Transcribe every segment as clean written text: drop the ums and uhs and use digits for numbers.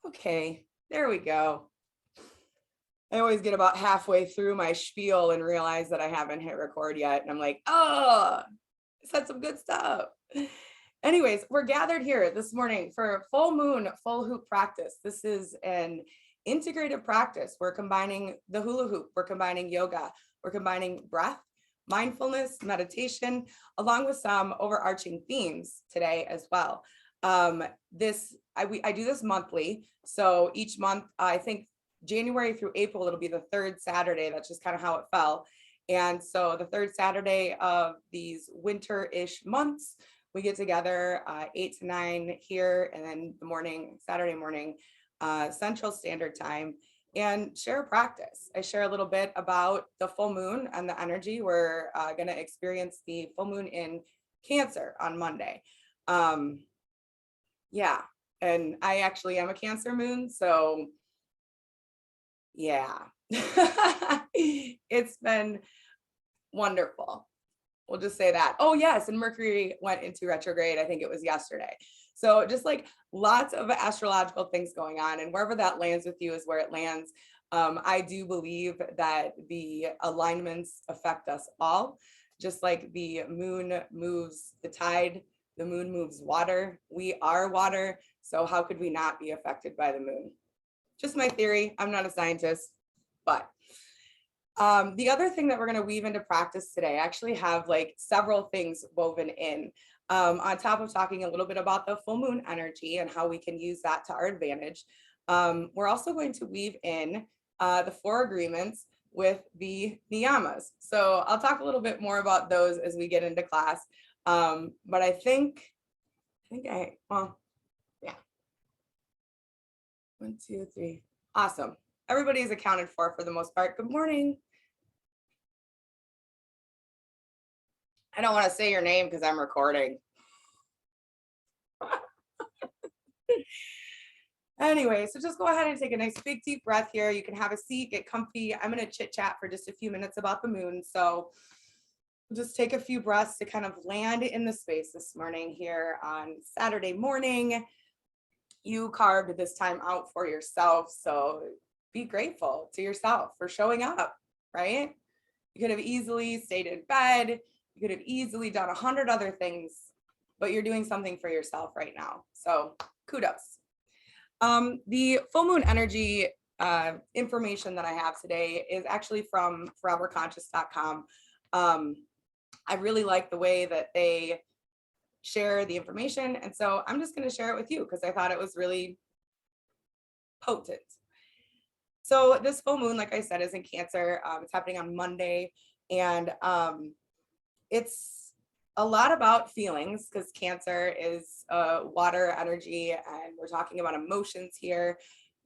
Okay, there we go. I always get about halfway through my spiel and realize that I haven't hit record yet. And I'm like, oh, I said some good stuff. Anyways, we're gathered here this morning for full moon, full hoop practice. This is an integrative practice. We're combining the hula hoop, we're combining yoga, we're combining breath, mindfulness, meditation, along with some overarching themes today as well. I do this monthly. So each month, I think January through April, it'll be the third Saturday. That's just kind of how it fell. And so the third Saturday of these winter-ish months, we get together 8 to 9 here, and then the morning, Saturday morning, Central Standard Time, and share a practice. I share a little bit about the full moon and the energy. We're going to experience the full moon in Cancer on Monday. Yeah, and I actually am a Cancer moon, so yeah, it's been wonderful. We'll just say that. Oh yes, and Mercury went into retrograde, I think it was yesterday. So just like lots of astrological things going on, and wherever that lands with you is where it lands. I do believe that the alignments affect us all, just like the moon moves the tide, the moon moves water. We are water, so how could we not be affected by the moon? Just my theory. I'm not a scientist, but the other thing that we're going to weave into practice today, I actually have like several things woven in, on top of talking a little bit about the full moon energy and how we can use that to our advantage. We're also going to weave in the 4 agreements with the Niyamas. So I'll talk a little bit more about those as we get into class. But I think well, yeah. 1, 2, 3. Awesome. Everybody's accounted for the most part. Good morning. I don't want to say your name because I'm recording. Anyway, so just go ahead and take a nice big deep breath here. You can have a seat, get comfy. I'm going to chit chat for just a few minutes about the moon. So just take a few breaths to kind of land in the space this morning here on Saturday morning. You carved this time out for yourself. So be grateful to yourself for showing up, right? You could have easily stayed in bed. You could have easily done 100 other things, but you're doing something for yourself right now. So kudos. The full moon energy information that I have today is actually from foreverconscious.com. I really like the way that they share the information. And so I'm just going to share it with you because I thought it was really potent. So this full moon, like I said, is in Cancer. It's happening on Monday. And it's a lot about feelings because Cancer is water energy, and we're talking about emotions here.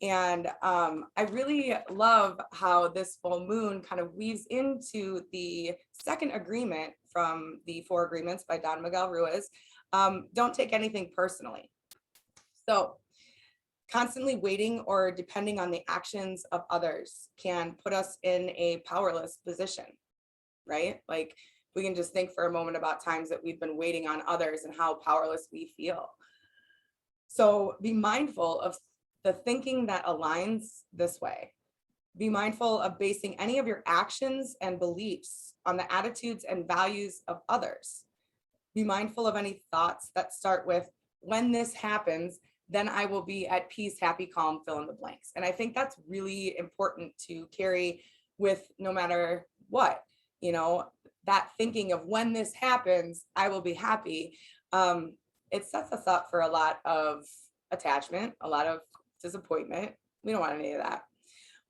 And I really love how this full moon kind of weaves into the second agreement from the 4 agreements by Don Miguel Ruiz. Don't take anything personally. So constantly waiting or depending on the actions of others can put us in a powerless position, right? Like we can just think for a moment about times that we've been waiting on others and how powerless we feel. So be mindful of the thinking that aligns this way. Be mindful of basing any of your actions and beliefs on the attitudes and values of others. Be mindful of any thoughts that start with, when this happens, then I will be at peace, happy, calm, fill in the blanks. And I think that's really important to carry with no matter what, you know, that thinking of when this happens, I will be happy. It sets us up for a lot of attachment, a lot of disappointment. We don't want any of that.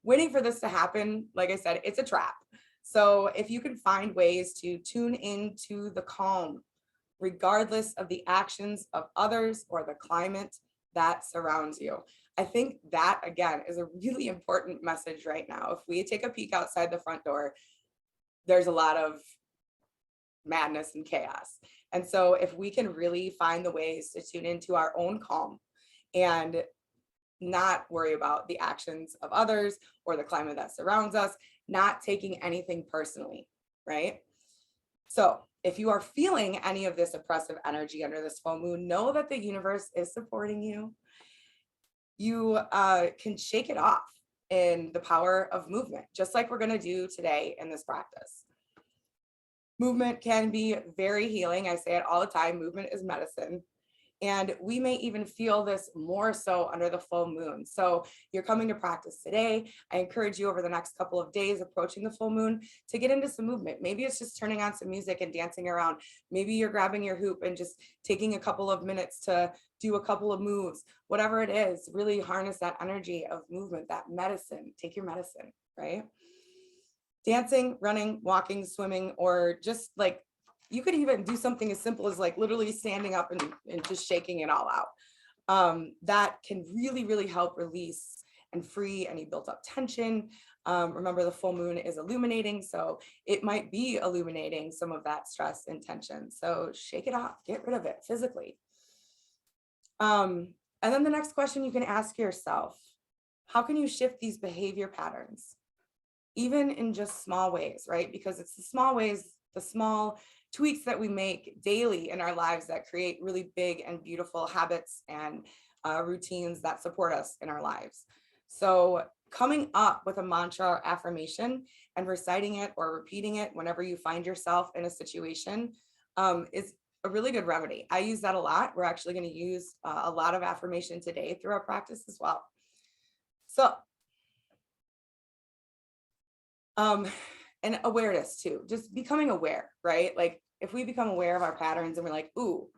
Waiting for this to happen, like I said, it's a trap. So if you can find ways to tune into the calm, regardless of the actions of others or the climate that surrounds you. I think that, again, is a really important message right now. If we take a peek outside the front door, there's a lot of madness and chaos. And so if we can really find the ways to tune into our own calm and not worry about the actions of others or the climate that surrounds us, not taking anything personally, right? So if you are feeling any of this oppressive energy under this full moon, know that the universe is supporting you. you can shake it off in the power of movement, just like we're going to do today in this practice. Movement can be very healing. I say it all the time, movement is medicine. And we may even feel this more so under the full moon. So you're coming to practice today. I encourage you over the next couple of days approaching the full moon to get into some movement. Maybe it's just turning on some music and dancing around. Maybe you're grabbing your hoop and just taking a couple of minutes to do a couple of moves. Whatever it is, really harness that energy of movement, that medicine. Take your medicine, right? Dancing, running, walking, swimming, or just like, you could even do something as simple as like literally standing up and just shaking it all out. That can really, really help release and free any built up tension. Remember, the full moon is illuminating, so it might be illuminating some of that stress and tension. So shake it off, get rid of it physically. And then the next question you can ask yourself, how can you shift these behavior patterns? Even in just small ways, right? Because it's the small ways, the small tweaks that we make daily in our lives that create really big and beautiful habits and routines that support us in our lives. So coming up with a mantra or affirmation and reciting it or repeating it whenever you find yourself in a situation is a really good remedy. I use that a lot. We're actually going to use a lot of affirmation today through our practice as well. So and awareness too, just becoming aware, right? Like if we become aware of our patterns and we're like, ooh,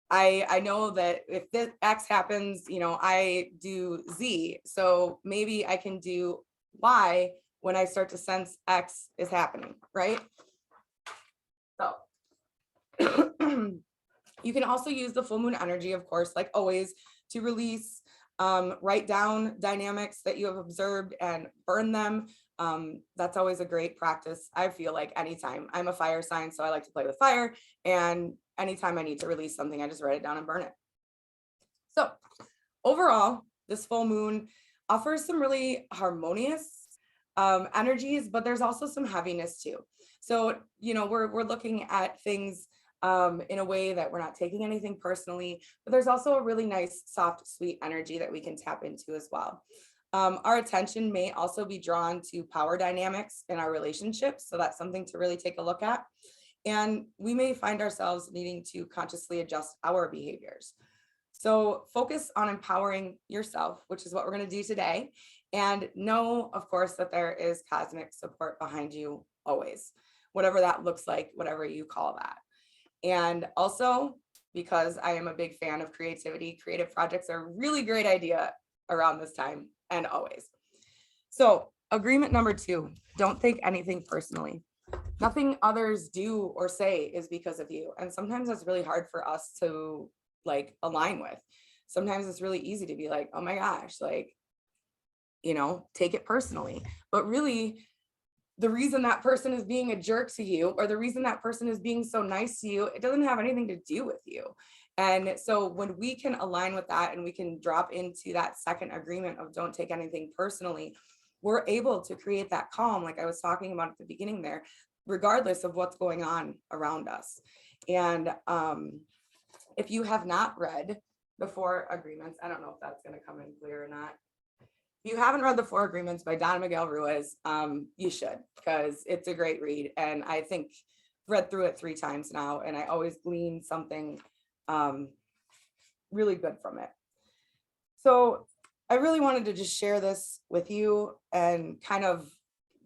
I know that if this X happens, I do Z. So maybe I can do Y when I start to sense X is happening, right? So you can also use the full moon energy, of course, like always, to release, write down dynamics that you have observed and burn them. That's always a great practice. I feel like anytime. I'm a fire sign, so I like to play with fire. And anytime I need to release something, I just write it down and burn it. So overall, this full moon offers some really harmonious energies, but there's also some heaviness too. So, we're looking at things in a way that we're not taking anything personally, but there's also a really nice, soft, sweet energy that we can tap into as well. Our attention may also be drawn to power dynamics in our relationships. So that's something to really take a look at. And we may find ourselves needing to consciously adjust our behaviors. So focus on empowering yourself, which is what we're going to do today. And know, of course, that there is cosmic support behind you always, whatever that looks like, whatever you call that. And also, because I am a big fan of creativity, creative projects are a really great idea around this time and always. So agreement number 2, don't take anything personally. Nothing others do or say is because of you. And sometimes that's really hard for us to align with. Sometimes it's really easy to be like, oh my gosh, take it personally. But really, the reason that person is being a jerk to you, or the reason that person is being so nice to you, it doesn't have anything to do with you. And so when we can align with that and we can drop into that second agreement of don't take anything personally, we're able to create that calm, like I was talking about at the beginning there, regardless of what's going on around us. And if you have not read the 4 Agreements, I don't know if that's going to come in clear or not. If you haven't read the 4 Agreements by Donna Miguel Ruiz, you should, because it's a great read. And I think I've read through it 3 times now, and I always glean something really good from it. So I really wanted to just share this with you and kind of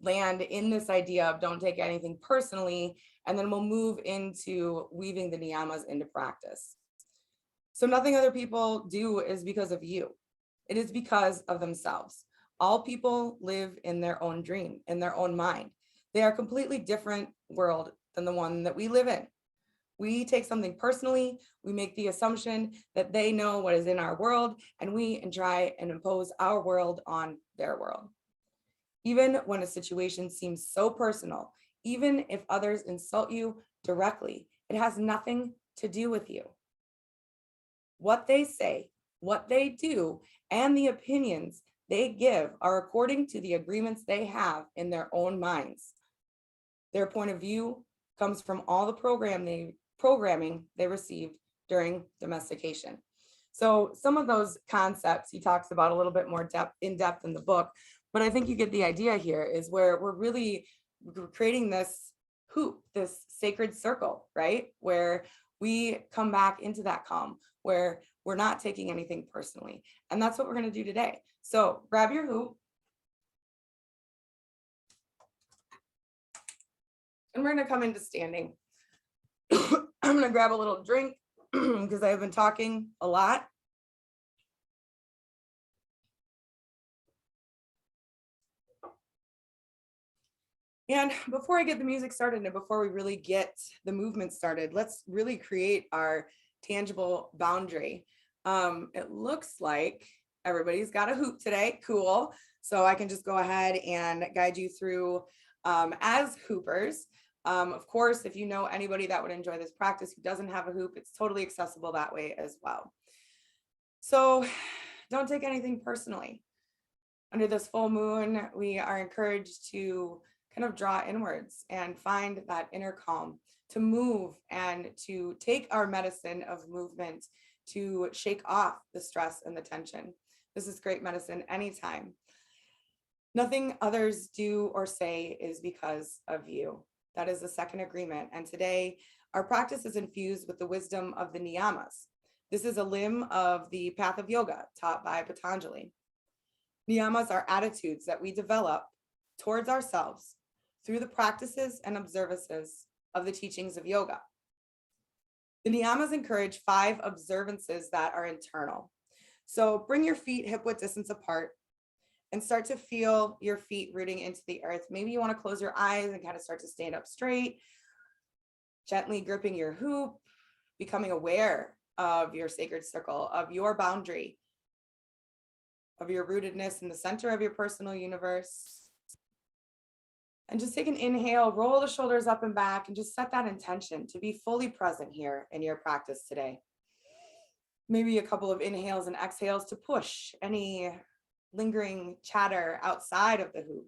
land in this idea of don't take anything personally, and then we'll move into weaving the Niyamas into practice. So nothing other people do is because of you. It is because of themselves. All people live in their own dream, in their own mind. They are a completely different world than the one that we live in. We take something personally, we make the assumption that they know what is in our world, and we try and impose our world on their world. Even when a situation seems so personal, even if others insult you directly, it has nothing to do with you. What they say, what they do, and the opinions they give are according to the agreements they have in their own minds. Their point of view comes from all the programming they received during domestication. So some of those concepts he talks about a little bit more in depth in the book, but I think you get the idea here is where we're creating this hoop, this sacred circle, right? Where we come back into that calm, where we're not taking anything personally. And that's what we're going to do today. So grab your hoop. And we're going to come into standing. I'm going to grab a little drink because I've been talking a lot. And before I get the music started and before we really get the movement started, let's really create our tangible boundary. It looks like everybody's got a hoop today. Cool. So I can just go ahead and guide you through as hoopers. Of course, if you know anybody that would enjoy this practice who doesn't have a hoop, it's totally accessible that way as well. So don't take anything personally. Under this full moon, we are encouraged to kind of draw inwards and find that inner calm, to move and to take our medicine of movement to shake off the stress and the tension. This is great medicine anytime. Nothing others do or say is because of you. That is the second agreement. And today, our practice is infused with the wisdom of the Niyamas. This is a limb of the path of yoga taught by Patanjali. Niyamas are attitudes that we develop towards ourselves through the practices and observances of the teachings of yoga. The Niyamas encourage 5 observances that are internal. So bring your feet hip-width distance apart and start to feel your feet rooting into the earth. Maybe you want to close your eyes and kind of start to stand up straight, gently gripping your hoop, becoming aware of your sacred circle, of your boundary, of your rootedness in the center of your personal universe. And just take an inhale, roll the shoulders up and back, and just set that intention to be fully present here in your practice today. Maybe a couple of inhales and exhales to push any lingering chatter outside of the hoop.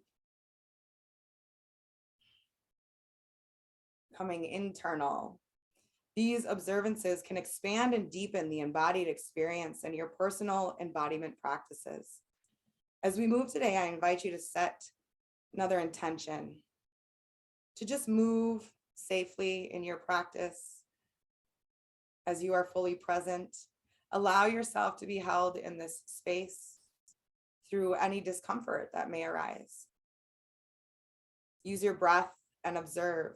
Coming internal. These observances can expand and deepen the embodied experience and your personal embodiment practices. As we move today, I invite you to set another intention to just move safely in your practice as you are fully present. Allow yourself to be held in this space through any discomfort that may arise. Use your breath and observe.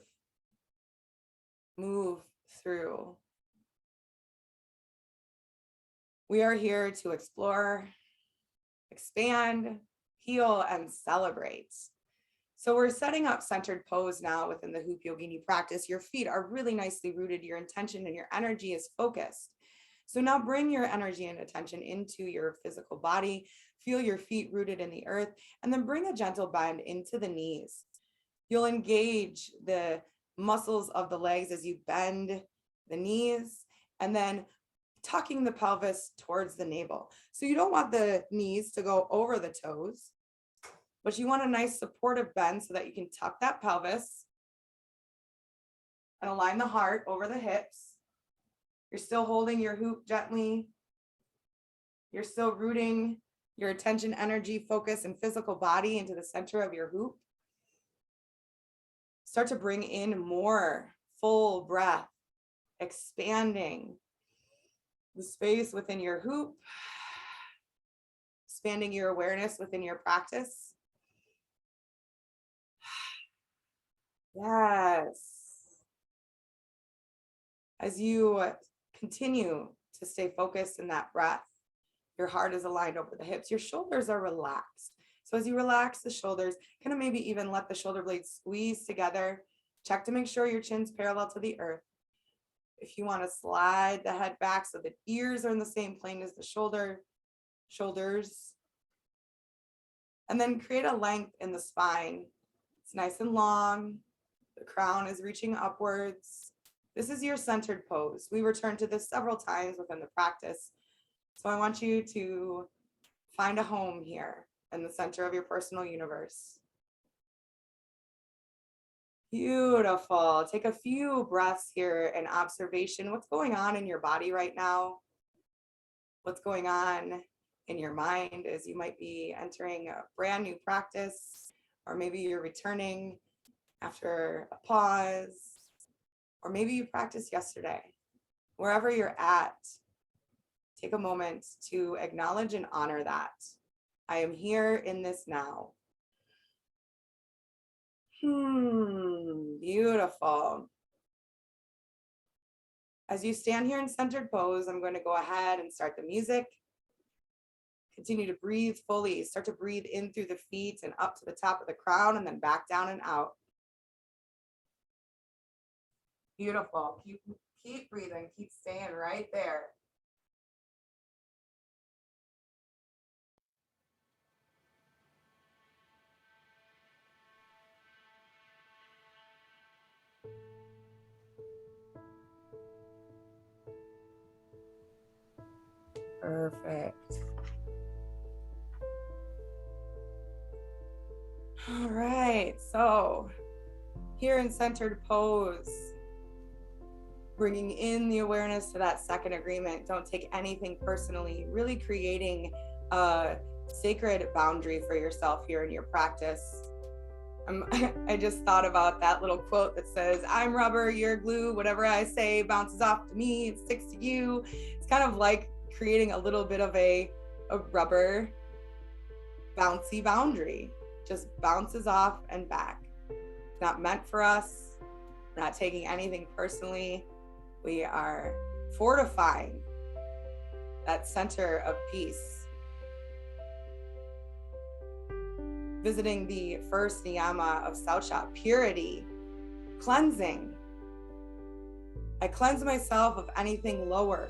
Move through. We are here to explore, expand, heal, and celebrate. So we're setting up centered pose now within the Hoop Yogini practice. Your feet are really nicely rooted. Your intention and your energy is focused. So now bring your energy and attention into your physical body. Feel your feet rooted in the earth, and then bring a gentle bend into the knees. You'll engage the muscles of the legs as you bend the knees, and then tucking the pelvis towards the navel. So you don't want the knees to go over the toes, but you want a nice supportive bend so that you can tuck that pelvis and align the heart over the hips. You're still holding your hoop gently. You're still rooting your attention, energy, focus, and physical body into the center of your hoop. Start to bring in more full breath, expanding the space within your hoop, expanding your awareness within your practice. Yes. As you continue to stay focused in that breath, your heart is aligned over the hips, your shoulders are relaxed. So as you relax the shoulders, kind of maybe even let the shoulder blades squeeze together. Check to make sure your chin's parallel to the earth. If you want to slide the head back so the ears are in the same plane as the shoulders. And then create a length in the spine. It's nice and long. The crown is reaching upwards. This is your centered pose. We return to this several times within the practice. So I want you to find a home here in the center of your personal universe. Beautiful. Take a few breaths here in observation. What's going on in your body right now? what's going on in your mind as you might be entering a brand new practice, or maybe you're returning after a pause, or maybe you practiced yesterday. Wherever you're at, take a moment to acknowledge and honor that. I am here in this now. Beautiful. As you stand here in centered pose, I'm going to go ahead and start the music. Continue to breathe fully. Start to breathe in through the feet and up to the top of the crown, and then back down and out. Beautiful. Keep breathing. Keep staying right there. Perfect. All right, so here in centered pose, bringing in the awareness to that second agreement. Don't take anything personally, really creating a sacred boundary for yourself here in your practice. I just thought about that little quote that says, I'm rubber, you're glue, whatever I say bounces off to me, it sticks to you. It's kind of like creating a little bit of a rubber bouncy boundary. Just bounces off and back. It's not meant for us. We're not taking anything personally. We are fortifying that center of peace. Visiting the first Niyama of Saucha, purity, cleansing. I cleanse myself of anything lower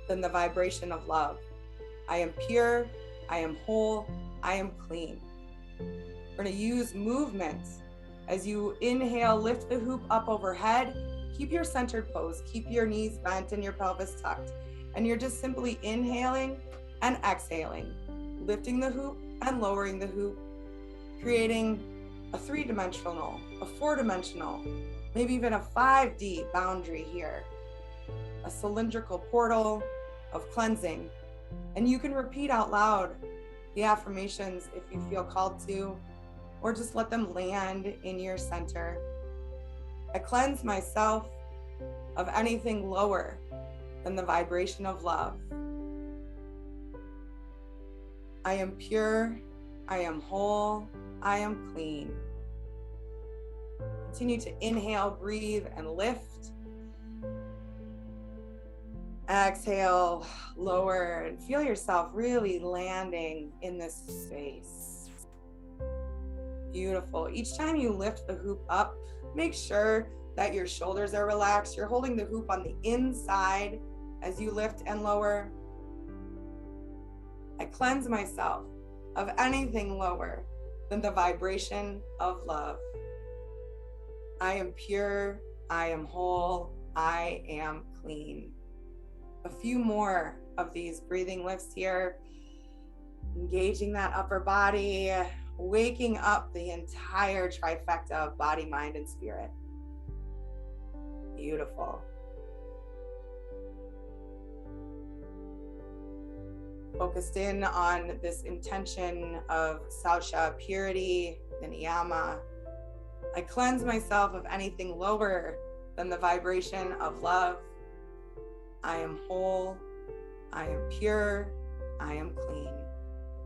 than the vibration of love. I am pure, I am whole, I am clean. We're going to use movement. As you inhale, lift the hoop up overhead. Keep your centered pose. Keep your knees bent and your pelvis tucked. And you're just simply inhaling and exhaling, lifting the hoop and lowering the hoop, creating a 3-dimensional, a 4-dimensional, maybe even a 5D boundary here, a cylindrical portal of cleansing. And you can repeat out loud the affirmations if you feel called to, or just let them land in your center. I cleanse myself of anything lower than the vibration of love. I am pure, I am whole, I am clean. Continue to inhale, breathe, and lift. Exhale, lower, and feel yourself really landing in this space. Beautiful. Each time you lift the hoop up, make sure that your shoulders are relaxed. You're holding the hoop on the inside as you lift and lower. I cleanse myself of anything lower than the vibration of love. I am pure, I am whole, I am clean. A few more of these breathing lifts here, engaging that upper body, waking up the entire trifecta of body, mind, and spirit. Beautiful. Focused in on this intention of Saucha, purity, the Niyama. I cleanse myself of anything lower than the vibration of love. I am whole, I am pure, I am clean.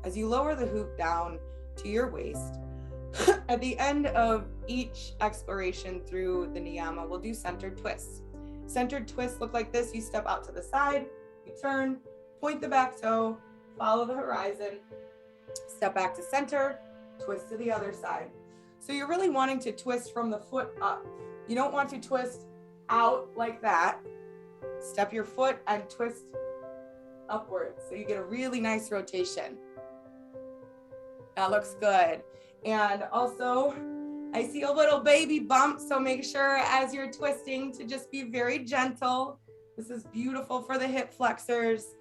As you lower the hoop down to your waist, at the end of each exploration through the Niyama, we'll do centered twists. Centered twists look like this. You step out to the side, you turn, point the back toe, follow the horizon, step back to center, twist to the other side. So you're really wanting to twist from the foot up. You don't want to twist out like that. Step your foot and twist upwards so you get a really nice rotation. That looks good. And also, I see a little baby bump, so make sure as you're twisting to just be very gentle. This is beautiful for the hip flexors.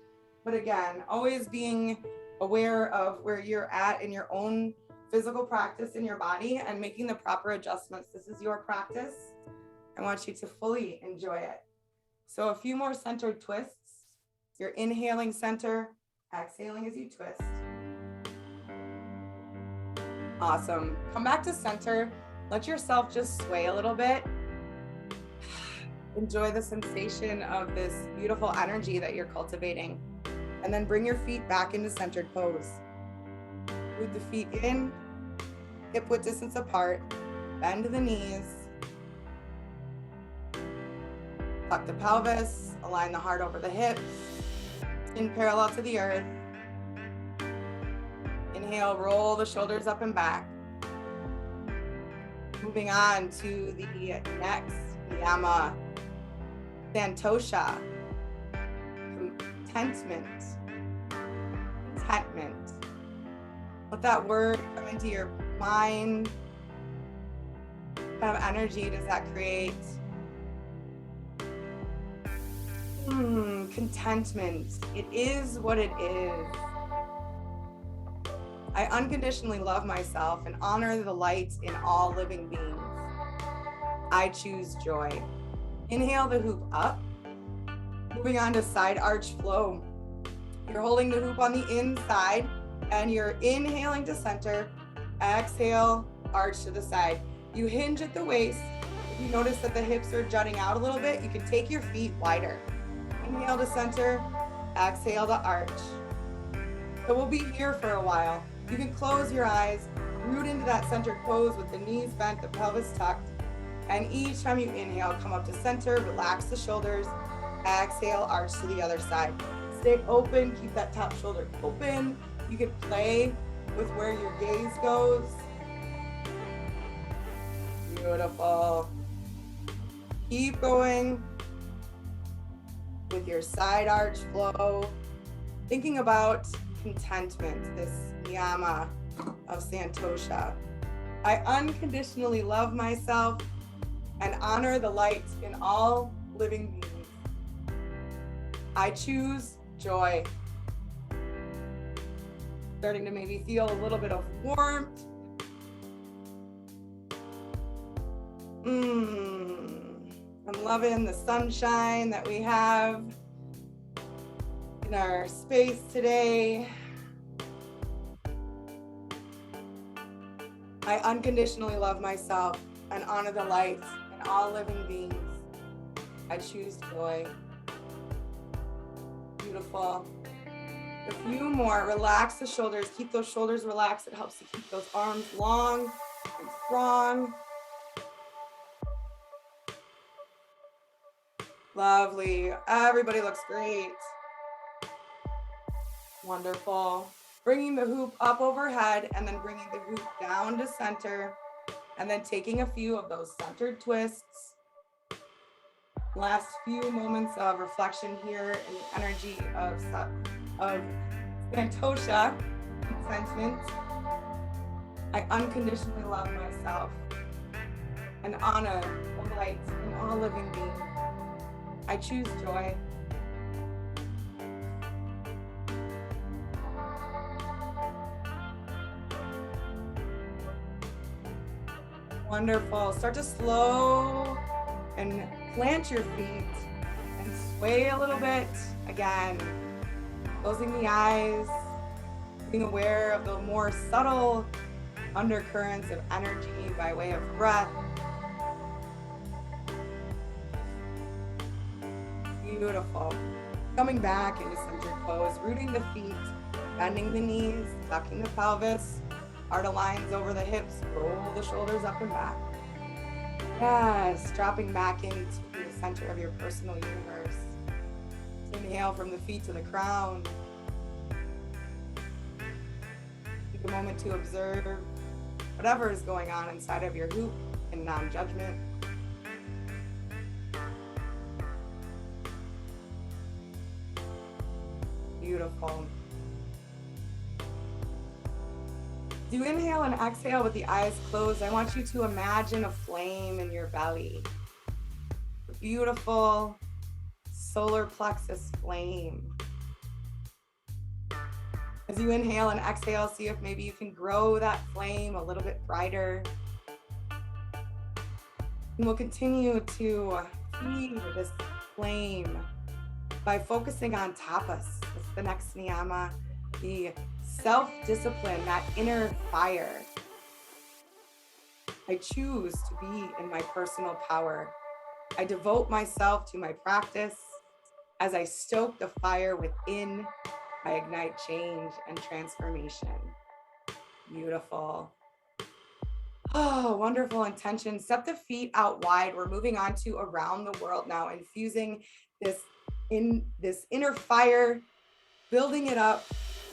But again, always being aware of where you're at in your own physical practice in your body and making the proper adjustments. This is your practice. I want you to fully enjoy it. So a few more centered twists. You're inhaling center, exhaling as you twist. Awesome. Come back to center. Let yourself just sway a little bit. Enjoy the sensation of this beautiful energy that you're cultivating. And then bring your feet back into centered pose. Root the feet in, hip width distance apart, bend the knees. Tuck the pelvis, align the heart over the hips, in parallel to the earth. Inhale, roll the shoulders up and back. Moving on to the next Niyama, Santosha, contentment. Let that word come into your mind. What kind of energy does that create? Contentment. It is what it is. I unconditionally love myself and honor the light in all living beings. I choose joy. Inhale the hoop up. Moving on to side arch flow. You're holding the hoop on the inside and you're inhaling to center. Exhale, arch to the side. You hinge at the waist. If you notice that the hips are jutting out a little bit, you can take your feet wider. Inhale to center, exhale to arch. So we'll be here for a while. You can close your eyes, root into that centered pose with the knees bent, the pelvis tucked. And each time you inhale, come up to center, relax the shoulders, exhale, arch to the other side. Stay open, keep that top shoulder open. You can play with where your gaze goes. Beautiful. Keep going with your side arch flow. Thinking about contentment, this Niyama of Santosha. I unconditionally love myself and honor the light in all living beings. I choose joy. Starting to maybe feel a little bit of warmth. I'm loving the sunshine that we have in our space today. I unconditionally love myself and honor the light in all living beings. I choose joy. Beautiful. A few more. Relax the shoulders. Keep those shoulders relaxed. It helps to keep those arms long and strong. Lovely. Everybody looks great. Wonderful. Bringing the hoop up overhead and then bringing the hoop down to center and then taking a few of those centered twists. Last few moments of reflection here in the energy of Santosha, contentment. I unconditionally love myself and honor the light in all living beings. I choose joy. Wonderful. Start to slow and plant your feet and sway a little bit. Again, closing the eyes, being aware of the more subtle undercurrents of energy by way of breath. Beautiful. Coming back into centered pose, rooting the feet, bending the knees, tucking the pelvis, heart aligns over the hips, roll the shoulders up and back. Yes, dropping back into the center of your personal universe. Inhale from the feet to the crown. Take a moment to observe whatever is going on inside of your hoop in non-judgment. Beautiful. As you inhale and exhale with the eyes closed, I want you to imagine a flame in your belly. A beautiful solar plexus flame. As you inhale and exhale, see if maybe you can grow that flame a little bit brighter. And we'll continue to feed this flame by focusing on tapas. It's the next niyama, the self-discipline, that inner fire. I choose to be in my personal power. I devote myself to my practice. As I stoke the fire within, I ignite change and transformation. Beautiful. Oh, wonderful intention. Step the feet out wide. We're moving on to around the world now, infusing this inner fire, building it up.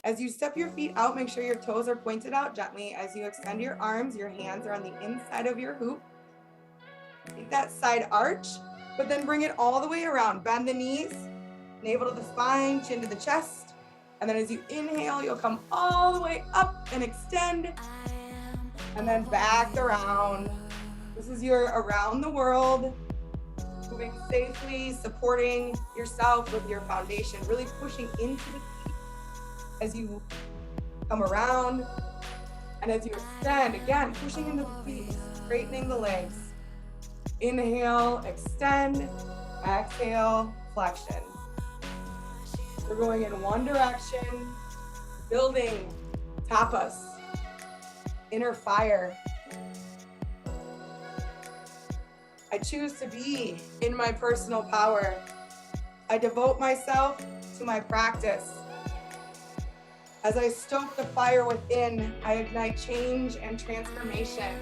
As you step your feet out, make sure your toes are pointed out gently. As you extend your arms, your hands are on the inside of your hoop. Take that side arch, but then bring it all the way around. Bend the knees, navel to the spine, chin to the chest. And then as you inhale, you'll come all the way up and extend, and then back around. This is your around the world, moving safely, supporting yourself with your foundation, really pushing into the feet as you come around. And as you extend, again, pushing into the feet, straightening the legs. Inhale, extend, exhale, flexion. We're going in one direction, building tapas, inner fire. I choose to be in my personal power. I devote myself to my practice. As I stoke the fire within, I ignite change and transformation.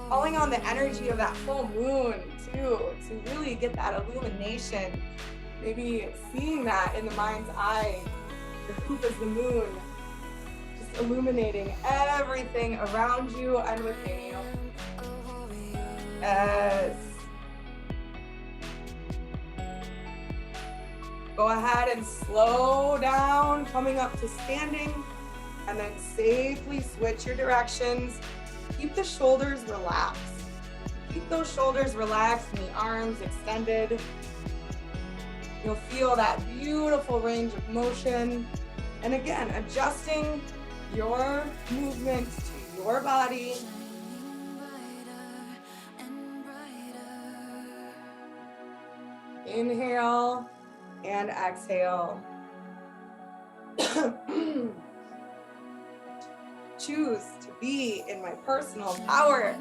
Calling on the energy of that full moon too, to really get that illumination. Maybe seeing that in the mind's eye. Your hoop is the moon, just illuminating everything around you and within you. Yes. Go ahead and slow down, coming up to standing, and then safely switch your directions. Keep the shoulders relaxed. Keep those shoulders relaxed and the arms extended. You'll feel that beautiful range of motion. And again, adjusting your movement to your body. Inhale and exhale. Choose to be in my personal power.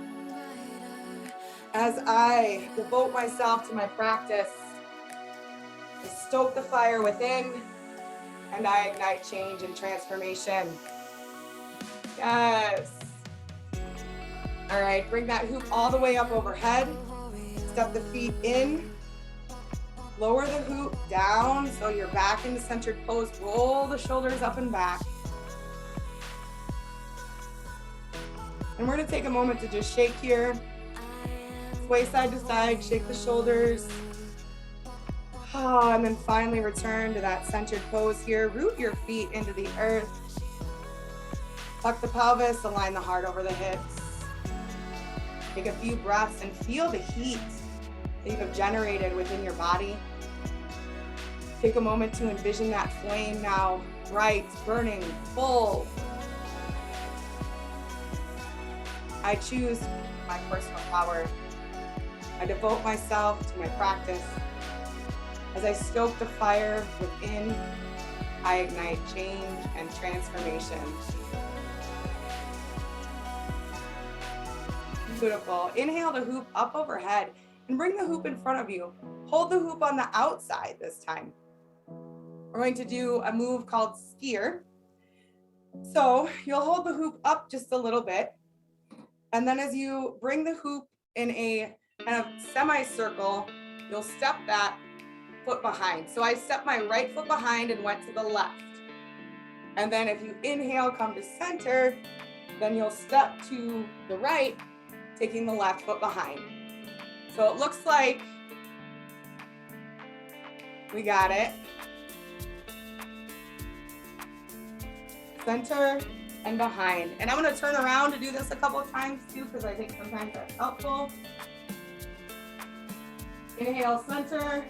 As I devote myself to my practice, I stoke the fire within, and I ignite change and transformation. Yes. All right, bring that hoop all the way up overhead. Step the feet in. Lower the hoop down so you're back into centered pose. Roll the shoulders up and back. And we're gonna take a moment to just shake here. Sway side to side, shake the shoulders. And then finally return to that centered pose here. Root your feet into the earth. Tuck the pelvis, align the heart over the hips. Take a few breaths and feel the heat that you have generated within your body. Take a moment to envision that flame now, bright, burning, full. I choose my personal power. I devote myself to my practice. As I stoke the fire within, I ignite change and transformation. Beautiful. Inhale the hoop up overhead and bring the hoop in front of you. Hold the hoop on the outside this time. We're going to do a move called skier. So you'll hold the hoop up just a little bit. And then as you bring the hoop in a kind of semicircle, you'll step that foot behind. So I stepped my right foot behind and went to the left. And then if you inhale, come to center, then you'll step to the right, taking the left foot behind. So it looks like we got it. Center and behind. And I'm going to turn around to do this a couple of times too, because I think sometimes that's helpful. Inhale, center.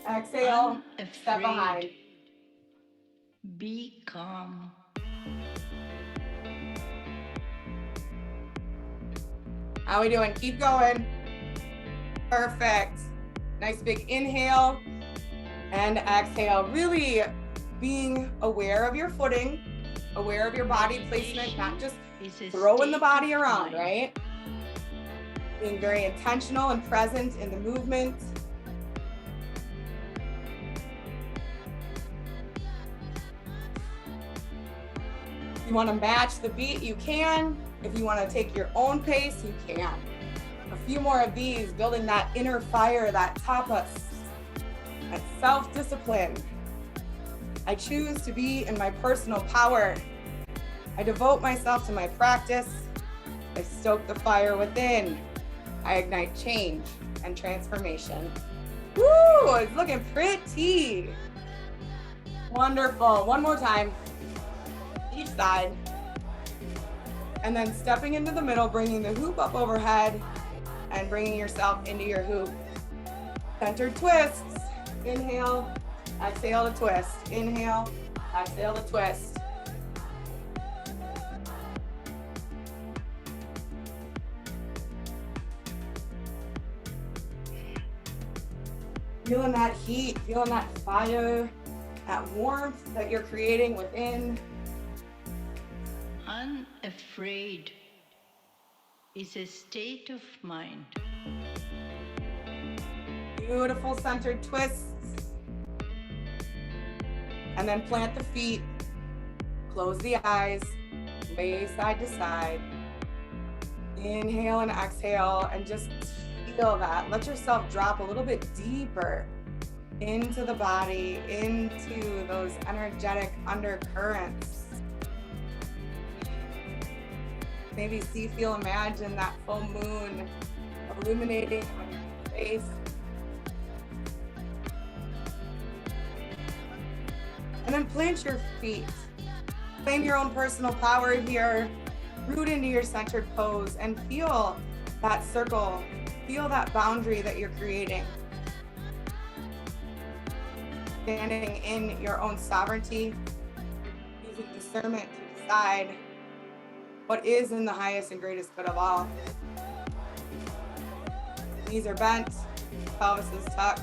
Exhale, step behind. Be calm. How we doing? Keep going. Perfect. Nice big inhale. And exhale, really being aware of your footing, aware of your body placement, not just throwing the body around, right? Being very intentional and present in the movement. If you want to match the beat, you can. If you want to take your own pace, you can. A few more of these, building that inner fire, that tapas, that self-discipline. I choose to be in my personal power. I devote myself to my practice. I stoke the fire within. I ignite change and transformation. Woo, it's looking pretty. Wonderful. One more time, each side. And then stepping into the middle, bringing the hoop up overhead and bringing yourself into your hoop. Centered twists. Inhale, exhale to twist. Inhale, exhale to twist. Feeling that heat, feeling that fire, that warmth that you're creating within. Unafraid is a state of mind. Beautiful centered twists. And then plant the feet, close the eyes, sway side to side. Inhale and exhale, and just feel that. Let yourself drop a little bit deeper into the body, into those energetic undercurrents. Maybe see, feel, imagine that full moon illuminating on your face. And then plant your feet. Claim your own personal power here. Root into your centered pose and feel that circle. Feel that boundary that you're creating. Standing in your own sovereignty, using discernment to decide what is in the highest and greatest good of all. Knees are bent, pelvis is tucked,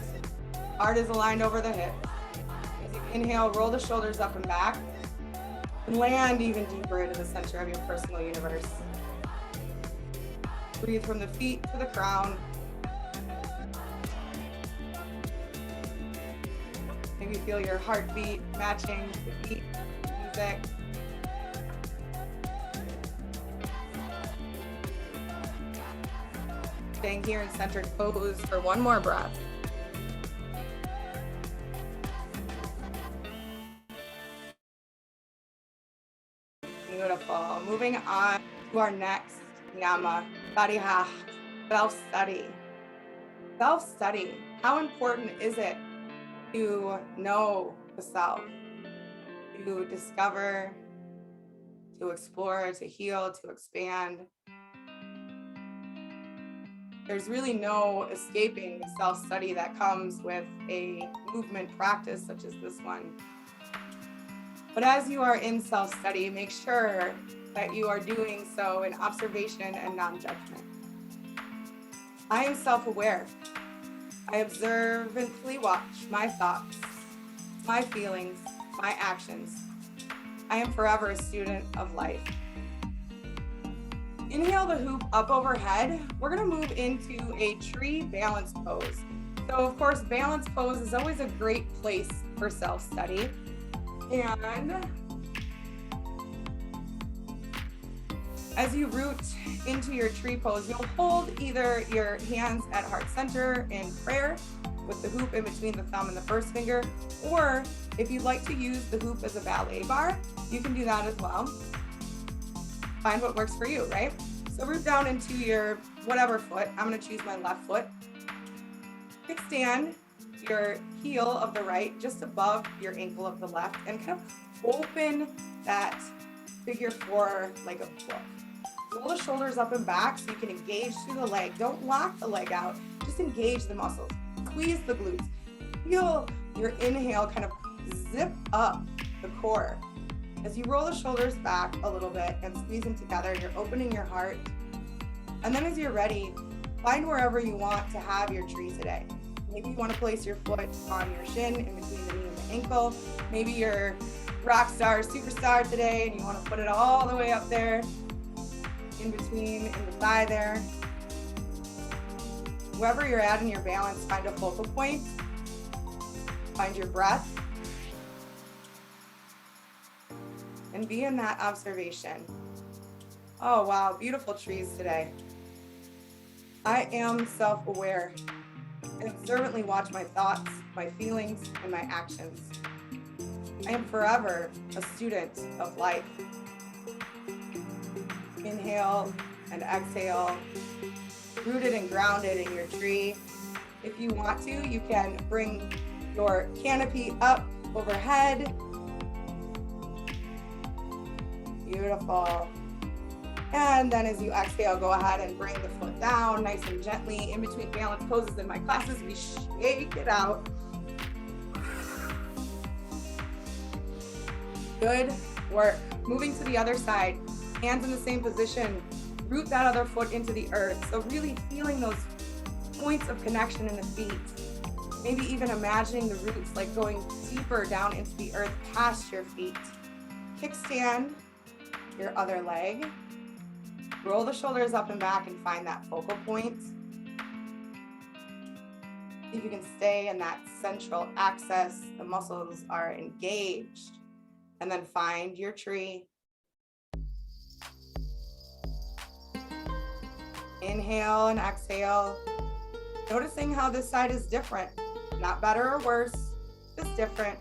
heart is aligned over the hips. As you inhale, roll the shoulders up and back, and land even deeper into the center of your personal universe. Breathe from the feet to the crown. Maybe feel your heartbeat matching the beat of music. Staying here in centered pose for one more breath. Beautiful. Moving on to our next Niyama, Bariha, self-study. Self-study. How important is it to know the self, to discover, to explore, to heal, to expand? There's really no escaping the self-study that comes with a movement practice such as this one. But as you are in self-study, make sure that you are doing so in observation and non-judgment. I am self-aware. I observantly watch my thoughts, my feelings, my actions. I am forever a student of life. Inhale the hoop up overhead. We're gonna move into a tree balance pose. So of course, balance pose is always a great place for self-study. And as you root into your tree pose, you'll hold either your hands at heart center in prayer with the hoop in between the thumb and the first finger, or if you'd like to use the hoop as a ballet bar, you can do that as well. Find what works for you, right? So root down into your whatever foot. I'm gonna choose my left foot. Kickstand your heel of the right just above your ankle of the left, and kind of open that figure four like a book. Roll the shoulders up and back so you can engage through the leg. Don't lock the leg out, just engage the muscles. Squeeze the glutes. Feel your inhale kind of zip up the core. As you roll the shoulders back a little bit and squeeze them together, you're opening your heart. And then as you're ready, find wherever you want to have your tree today. Maybe you want to place your foot on your shin in between the knee and the ankle. Maybe you're rock star, superstar today, and you want to put it all the way up there, in between, in the thigh there. Wherever you're at in your balance, find a focal point. Find your breath. And be in that observation. Oh, wow, beautiful trees today. I am self-aware. I observantly watch my thoughts, my feelings, and my actions. I am forever a student of life. Inhale and exhale, rooted and grounded in your tree. If you want to, you can bring your canopy up overhead. Beautiful. And then as you exhale, go ahead and bring the foot down nice and gently. In between balance poses in my classes, we shake it out. Good work. Moving to the other side, hands in the same position. Root that other foot into the earth. So really feeling those points of connection in the feet. Maybe even imagining the roots like going deeper down into the earth past your feet. Kickstand your other leg. Roll the shoulders up and back and find that focal point. If you can stay in that central axis, the muscles are engaged. And then find your tree. Inhale and exhale. Noticing how this side is different. Not better or worse, just different.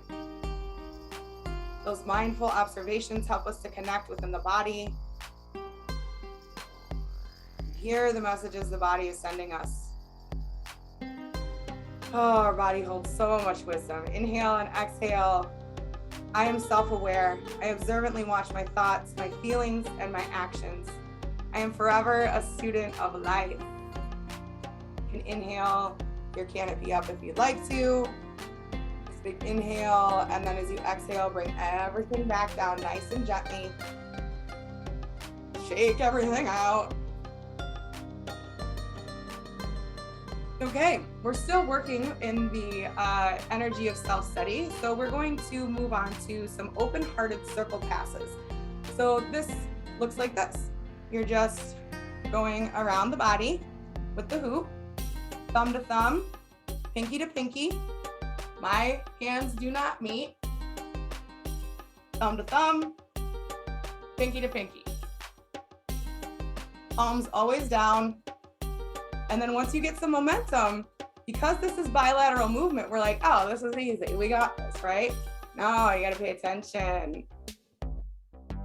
Those mindful observations help us to connect within the body. Hear the messages the body is sending us. Oh, our body holds so much wisdom. Inhale and exhale. I am self-aware. I observantly watch my thoughts, my feelings, and my actions. I am forever a student of life. You can inhale your canopy up if you'd like to. Just big inhale, and then as you exhale, bring everything back down nice and gently. Shake everything out. Okay, we're still working in the energy of self-study, so we're going to move on to some open-hearted circle passes. So this looks like this. You're just going around the body with the hoop, thumb to thumb, pinky to pinky. My hands do not meet. Thumb to thumb, pinky to pinky. Palms always down. And then once you get some momentum, because this is bilateral movement, we're like, oh, this is easy. We got this, right? No, you got to pay attention.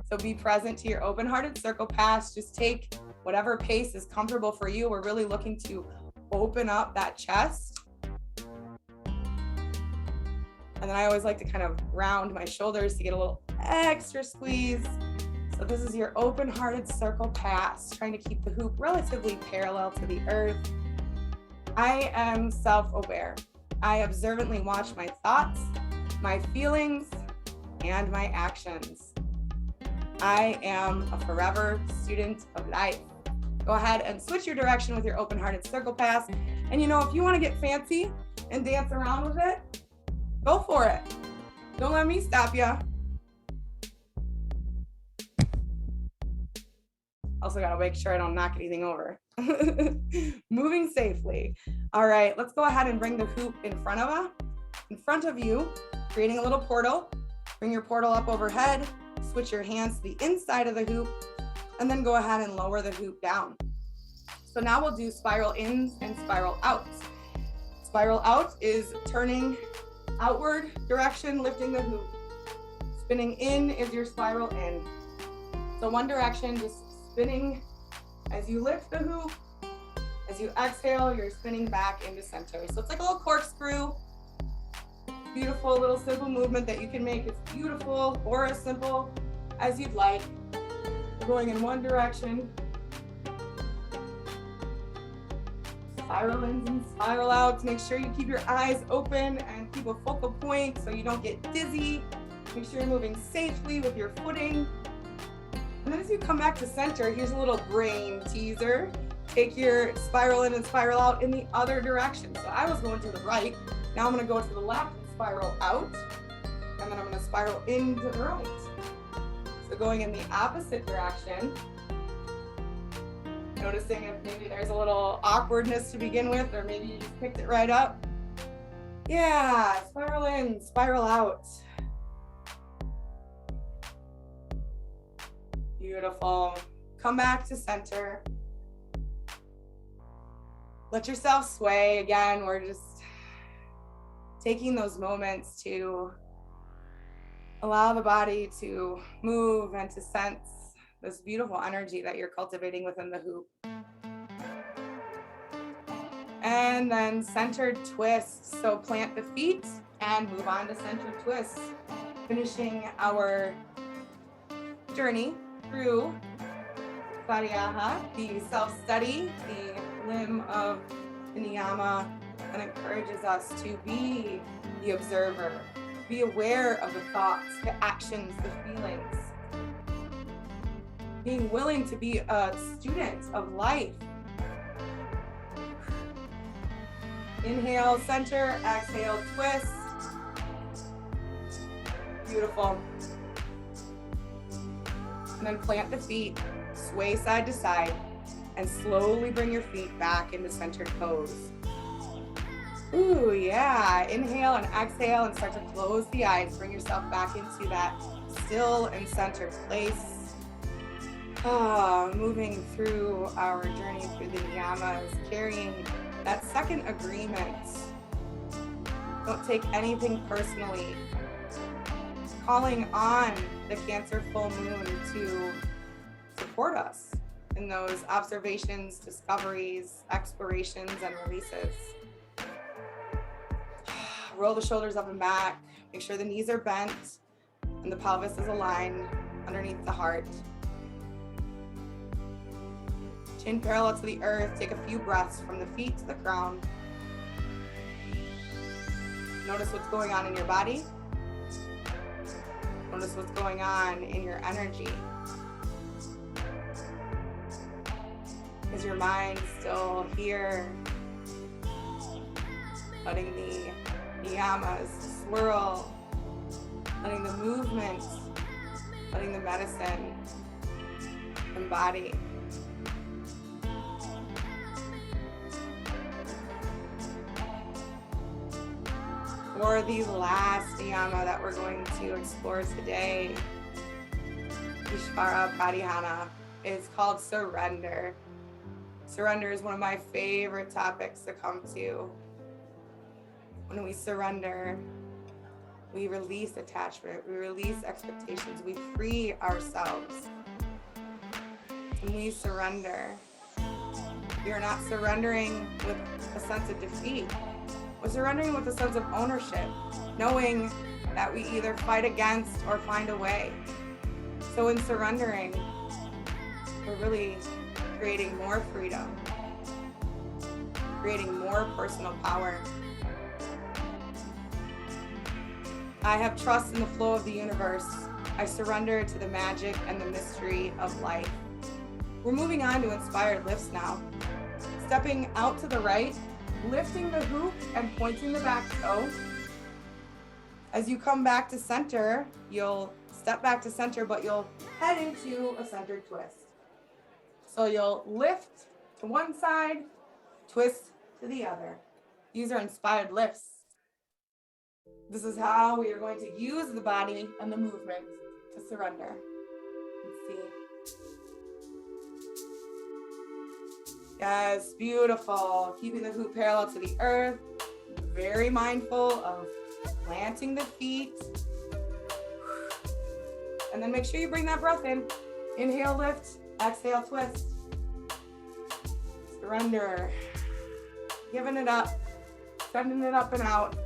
So be present to your open-hearted circle pass. Just take whatever pace is comfortable for you. We're really looking to open up that chest. And then I always like to kind of round my shoulders to get a little extra squeeze. So this is your open-hearted circle pass, trying to keep the hoop relatively parallel to the earth. I am self-aware. I observantly watch my thoughts, my feelings, and my actions. I am a forever student of life. Go ahead and switch your direction with your open-hearted circle pass. And you know, if you want to get fancy and dance around with it, go for it. Don't let me stop you. Also gotta make sure I don't knock anything over. Moving safely. All right, let's go ahead and bring the hoop in front of you, creating a little portal. Bring your portal up overhead, switch your hands to the inside of the hoop, and then go ahead and lower the hoop down. So now we'll do spiral ins and spiral outs. Spiral out is turning outward direction, lifting the hoop. Spinning in is your spiral in. So one direction, just spinning as you lift the hoop. As you exhale, you're spinning back into center. So it's like a little corkscrew. Beautiful little simple movement that you can make as beautiful or as simple as you'd like. Going in one direction. Spiral ins and spiral outs. Make sure you keep your eyes open and keep a focal point so you don't get dizzy. Make sure you're moving safely with your footing. And then as you come back to center, here's a little brain teaser. take your spiral in and spiral out in the other direction. So I was going to the right. Now I'm going to go to the left, spiral out, and then I'm going to spiral into the right. So going in the opposite direction, noticing if maybe there's a little awkwardness to begin with, or maybe you just picked it right up. Yeah, spiral in, spiral out. Beautiful. Come back to center. Let yourself sway. Again, we're just taking those moments to allow the body to move and to sense this beautiful energy that you're cultivating within the hoop. And then centered twist. So plant the feet and move on to centered twist, finishing our journey through Svadhyaya, the self-study, the limb of the Niyama, that encourages us to be the observer, be aware of the thoughts, the actions, the feelings, being willing to be a student of life. Inhale, center, exhale, twist. Beautiful. And then plant the feet, sway side to side, and slowly bring your feet back into centered pose. Ooh, yeah. Inhale and exhale and start to close the eyes. Bring yourself back into that still and centered place. Moving through our journey through the Niyamas, carrying that second agreement. Don't take anything personally. Calling on the Cancer full moon to support us in those observations, discoveries, explorations, and releases. Roll the shoulders up and back. Make sure the knees are bent and the pelvis is aligned underneath the heart. Chin parallel to the earth. Take a few breaths from the feet to the crown. Notice what's going on in your body. Notice what's going on in your energy. Is your mind still here? Letting the Niyamas swirl, letting the movement, letting the medicine embody. For the last Niyama that we're going to explore today, Ishvara Pradhyana, is called surrender. Surrender is one of my favorite topics to come to. When we surrender, we release attachment, we release expectations, we free ourselves. When we surrender, we are not surrendering with a sense of defeat. We're surrendering with a sense of ownership, knowing that we either fight against or find a way. So in surrendering, we're really creating more freedom, creating more personal power. I have trust in the flow of the universe. I surrender to the magic and the mystery of life. We're moving on to inspired lifts now. Stepping out to the right, lifting the hoop and pointing the back toe. As you come back to center, you'll step back to center, but you'll head into a centered twist. So you'll lift to one side, twist to the other. These are inspired lifts. This is how we are going to use the body and the movement to surrender. Let's see. Yes, beautiful. Keeping the hoop parallel to the earth. Very mindful of planting the feet. And then make sure you bring that breath in. Inhale, lift. Exhale, twist. Surrender. Giving it up. Sending it up and out.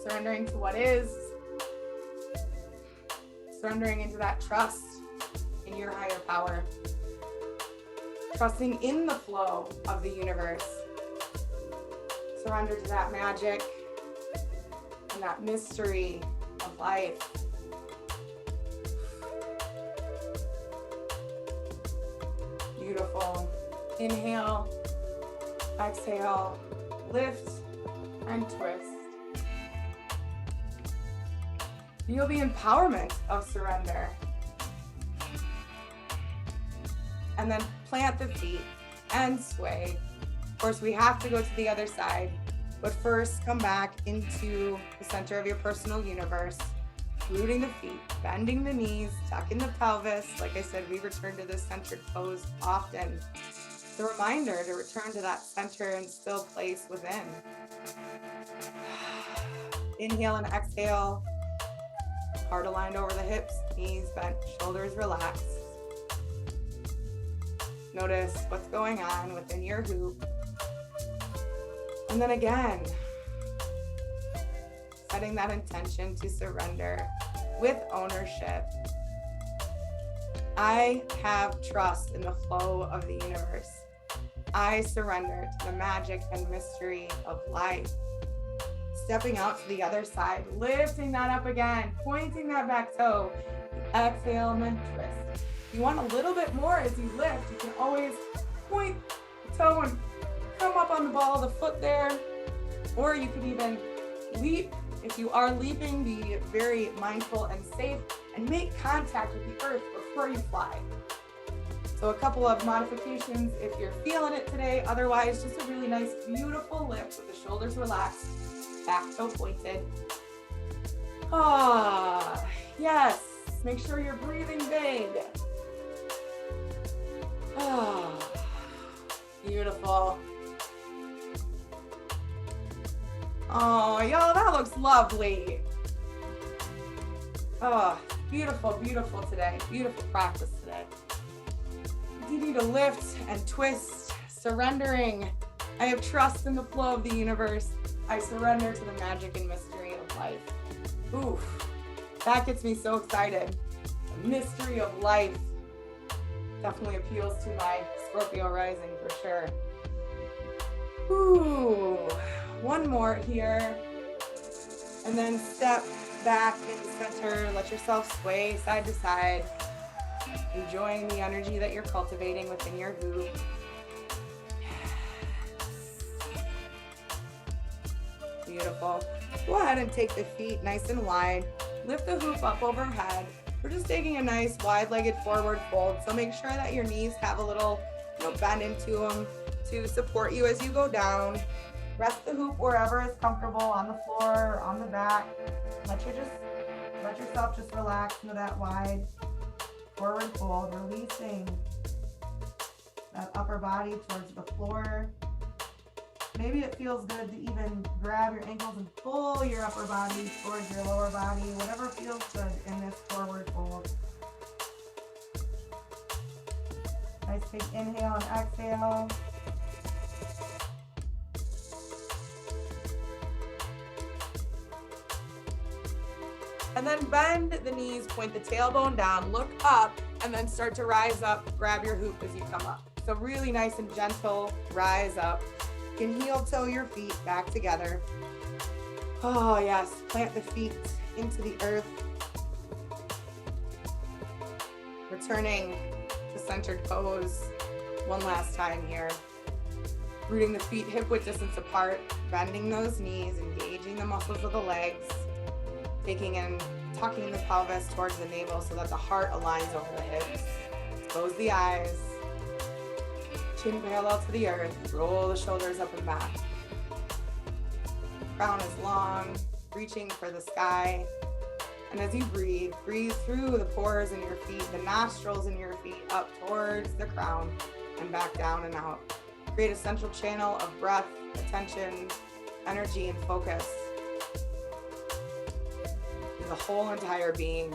Surrendering to what is. Surrendering into that trust in your higher power. Trusting in the flow of the universe. Surrender to that magic and that mystery of life. Beautiful. Inhale, exhale, lift and twist. Feel the empowerment of surrender. And then plant the feet and sway. Of course, we have to go to the other side, but first come back into the center of your personal universe, rooting the feet, bending the knees, tucking the pelvis. Like I said, we return to this centered pose often. It's a reminder to return to that center and still place within. Inhale and exhale. Heart aligned over the hips, knees bent, shoulders relaxed. Notice what's going on within your hoop. And then again, setting that intention to surrender with ownership. I have trust in the flow of the universe. I surrender to the magic and mystery of life. Stepping out to the other side, lifting that up again, pointing that back toe. Exhale and then twist. If you want a little bit more as you lift, you can always point the toe and come up on the ball of the foot there. Or you could even leap. If you are leaping, be very mindful and safe and make contact with the earth before you fly. So a couple of modifications if you're feeling it today. Otherwise, just a really nice, beautiful lift with the shoulders relaxed, back toe pointed. Ah, yes. Make sure you're breathing big. Ah, beautiful. Oh, y'all, that looks lovely. Oh, beautiful, beautiful today. Beautiful practice today. Continue to lift and twist, surrendering. I have trust in the flow of the universe. I surrender to the magic and mystery of life. Oof, that gets me so excited. The mystery of life definitely appeals to my Scorpio rising for sure. Ooh, one more here. And then step back in the center. Let yourself sway side to side. Enjoying the energy that you're cultivating within your hoop. Beautiful. Go ahead and take the feet nice and wide. Lift the hoop up overhead. We're just taking a nice wide-legged forward fold. So make sure that your knees have a little, bend into them to support you as you go down. Rest the hoop wherever is comfortable, on the floor or on the back. Let yourself just relax into that wide forward fold, releasing that upper body towards the floor. Maybe it feels good to even grab your ankles and pull your upper body towards your lower body, whatever feels good in this forward fold. Nice big inhale and exhale. And then bend the knees, point the tailbone down, look up, and then start to rise up. Grab your hoop as you come up. So really nice and gentle rise up. You can heel toe your feet back together. Oh yes, plant the feet into the earth. Returning to centered pose one last time here. Rooting the feet hip width distance apart, bending those knees, engaging the muscles of the legs. Taking and tucking the pelvis towards the navel so that the heart aligns over the hips. Close the eyes. Chin parallel to the earth. Roll the shoulders up and back. Crown is long, reaching for the sky. And as you breathe, breathe through the pores in your feet, the nostrils in your feet, up towards the crown and back down and out. Create a central channel of breath, attention, energy, and focus. The whole entire being.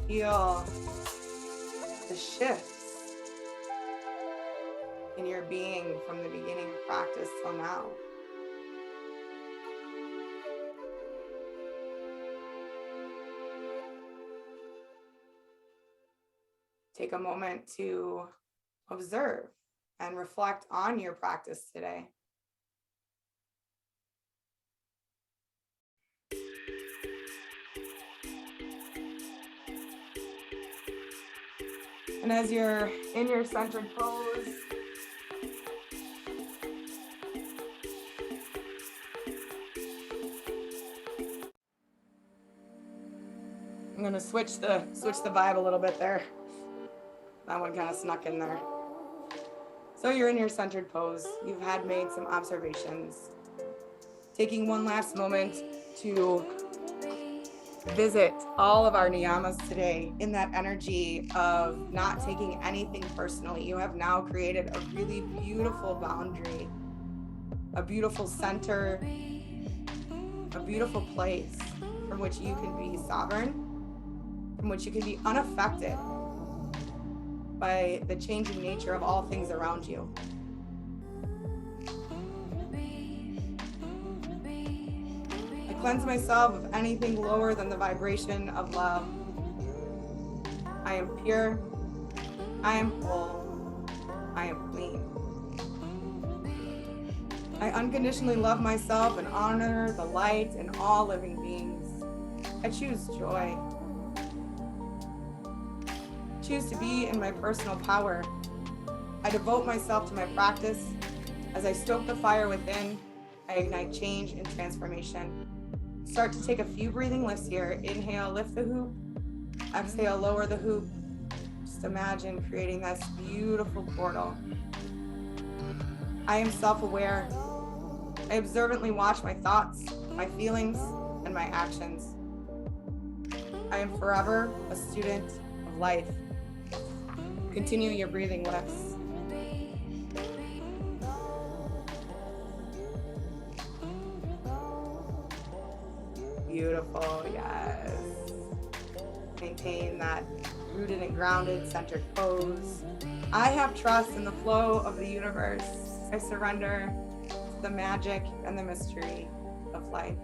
Feel the shifts in your being from the beginning of practice till now. Take a moment to observe and reflect on your practice today. And as you're in your centered pose, I'm gonna switch the vibe a little bit there. That one kind of snuck in there. So you're in your centered pose. You've had made some observations. Taking one last moment to visit all of our Niyamas today in that energy of not taking anything personally. You have now created a really beautiful boundary, a beautiful center, a beautiful place from which you can be sovereign, from which you can be unaffected by the changing nature of all things around you. I cleanse myself of anything lower than the vibration of love. I am pure, I am whole, I am clean. I unconditionally love myself and honor the light in all living beings. I choose joy. Choose to be in my personal power. I devote myself to my practice. As I stoke the fire within, I ignite change and transformation. Start to take a few breathing lifts here. Inhale, lift the hoop. Exhale, lower the hoop. Just imagine creating this beautiful portal. I am self-aware. I observantly watch my thoughts, my feelings, and my actions. I am forever a student of life. Continue your breathing lifts. Beautiful, yes. Maintain that rooted and grounded, centered pose. I have trust in the flow of the universe. I surrender to the magic and the mystery of life.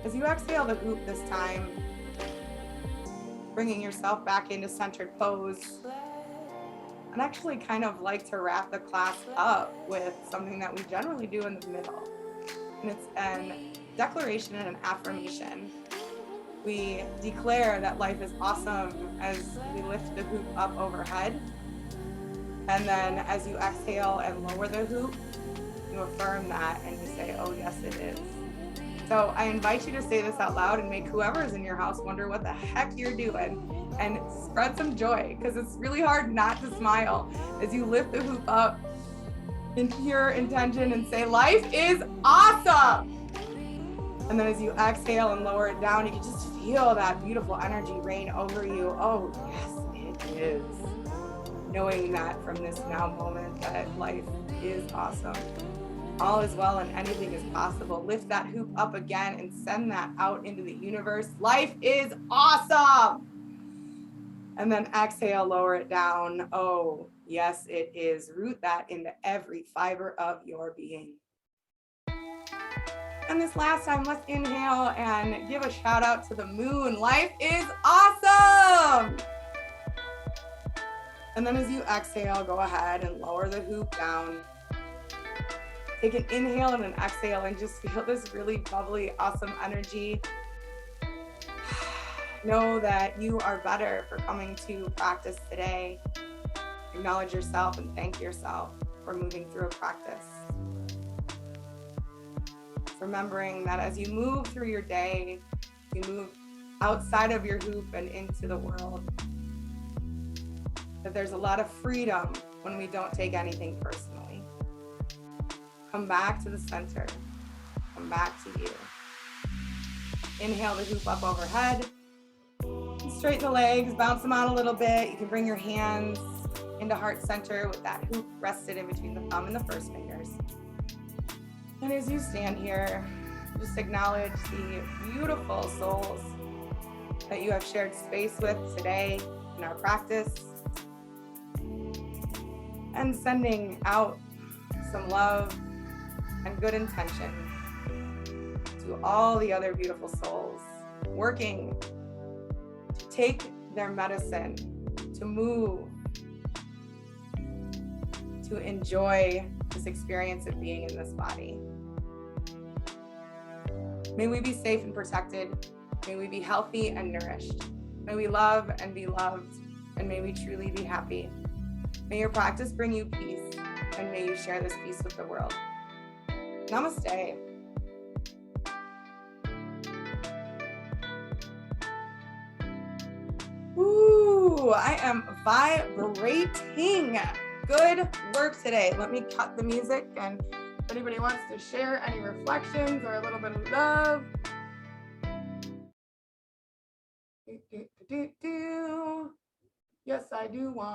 As you exhale the hoop this time, bringing yourself back into centered pose, I'd actually kind of like to wrap the class up with something that we generally do in the middle. And it's a declaration and an affirmation. We declare that life is awesome as we lift the hoop up overhead. And then as you exhale and lower the hoop, you affirm that and you say, oh yes, it is. So I invite you to say this out loud and make whoever is in your house wonder what the heck you're doing, and spread some joy, because it's really hard not to smile as you lift the hoop up in pure intention and say, life is awesome. And then as you exhale and lower it down, you can just feel that beautiful energy reign over you. Oh, yes, it is. Knowing that from this now moment that life is awesome. All is well and anything is possible. Lift that hoop up again and send that out into the universe. Life is awesome. And then exhale, lower it down. Oh, yes, it is. Root that into every fiber of your being. And this last time, let's inhale and give a shout out to the moon. Life is awesome. And then as you exhale, go ahead and lower the hoop down. Take an inhale and an exhale and just feel this really bubbly, awesome energy. Know that you are better for coming to practice today. Acknowledge yourself and thank yourself for moving through a practice. Remembering that as you move through your day, you move outside of your hoop and into the world. That there's a lot of freedom when we don't take anything personally. Come back to the center. Come back to you. Inhale the hoop up overhead. Straighten the legs, bounce them out a little bit. You can bring your hands into heart center with that hoop rested in between the thumb and the first fingers. And as you stand here, just acknowledge the beautiful souls that you have shared space with today in our practice. And sending out some love and good intention to all the other beautiful souls working to take their medicine, to move, to enjoy this experience of being in this body. May we be safe and protected. May we be healthy and nourished. May we love and be loved, and may we truly be happy. May your practice bring you peace, and may you share this peace with the world. Namaste. Ooh, I am vibrating. Good work today. Let me cut the music, and if anybody wants to share any reflections or a little bit of love. Yes, I do want